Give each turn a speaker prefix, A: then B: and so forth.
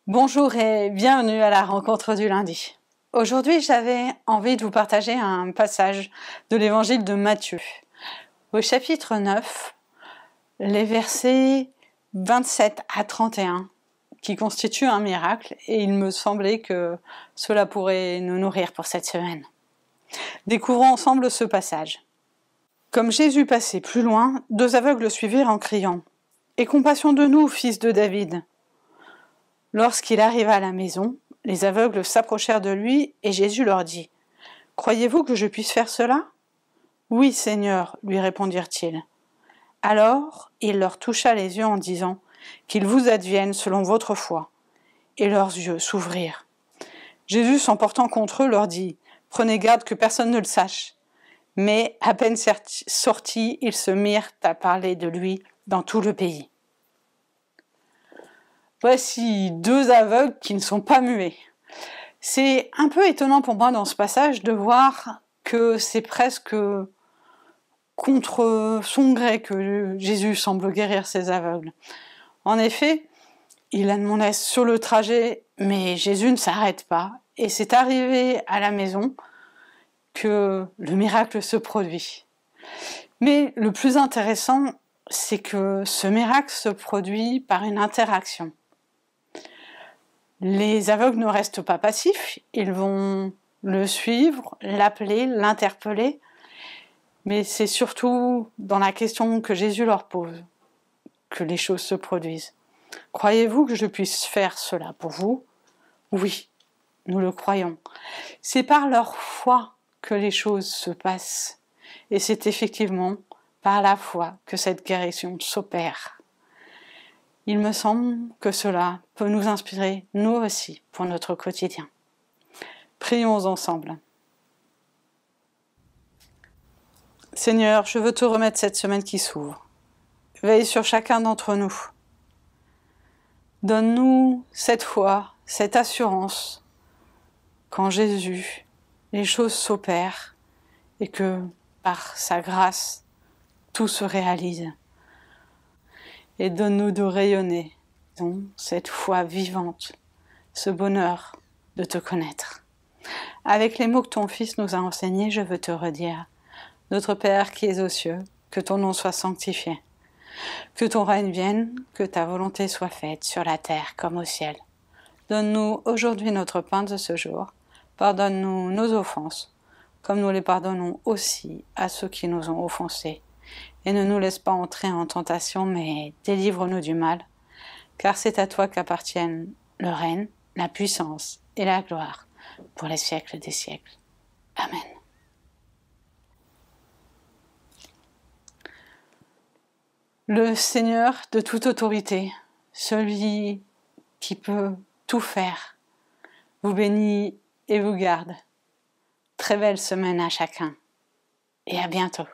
A: Bonjour et bienvenue à la rencontre du lundi. Aujourd'hui, j'avais envie de vous partager un passage de l'évangile de Matthieu. Au chapitre 9, les versets 27 à 31, qui constituent un miracle, et il me semblait que cela pourrait nous nourrir pour cette semaine. Découvrons ensemble ce passage. Comme Jésus passait plus loin, deux aveugles le suivirent en criant « Aie compassion de nous, fils de David !» Lorsqu'il arriva à la maison, les aveugles s'approchèrent de lui et Jésus leur dit « Croyez-vous que je puisse faire cela ?»« Oui, Seigneur, lui répondirent-ils. Alors il leur toucha les yeux en disant « Qu'il vous advienne selon votre foi. » Et leurs yeux s'ouvrirent. Jésus, s'emportant contre eux, leur dit « Prenez garde que personne ne le sache. » Mais à peine sortis, ils se mirent à parler de lui dans tout le pays. Voici deux aveugles qui ne sont pas muets. C'est un peu étonnant pour moi dans ce passage de voir que c'est presque contre son gré que Jésus semble guérir ces aveugles. En effet, il admonesse sur le trajet, mais Jésus ne s'arrête pas. Et c'est arrivé à la maison que le miracle se produit. Mais le plus intéressant, c'est que ce miracle se produit par une interaction. Les aveugles ne restent pas passifs, ils vont le suivre, l'appeler, l'interpeller, mais c'est surtout dans la question que Jésus leur pose que les choses se produisent. Croyez-vous que je puisse faire cela pour vous ? Oui, nous le croyons. C'est par leur foi que les choses se passent, et c'est effectivement par la foi que cette guérison s'opère. Il me semble que cela peut nous inspirer, nous aussi, pour notre quotidien. Prions ensemble. Seigneur, je veux te remettre cette semaine qui s'ouvre. Veille sur chacun d'entre nous. Donne-nous cette foi, cette assurance qu'en Jésus, les choses s'opèrent et que, par sa grâce, tout se réalise. Et donne-nous de rayonner, donc, cette foi vivante, ce bonheur de te connaître. Avec les mots que ton Fils nous a enseignés, je veux te redire, notre Père qui es aux cieux, que ton nom soit sanctifié, que ton règne vienne, que ta volonté soit faite sur la terre comme au ciel. Donne-nous aujourd'hui notre pain de ce jour, pardonne-nous nos offenses, comme nous les pardonnons aussi à ceux qui nous ont offensés. Et ne nous laisse pas entrer en tentation, mais délivre-nous du mal, car c'est à toi qu'appartiennent le règne, la puissance et la gloire pour les siècles des siècles. Amen. Le Seigneur de toute autorité, celui qui peut tout faire, vous bénit et vous garde. Très belle semaine à chacun et à bientôt.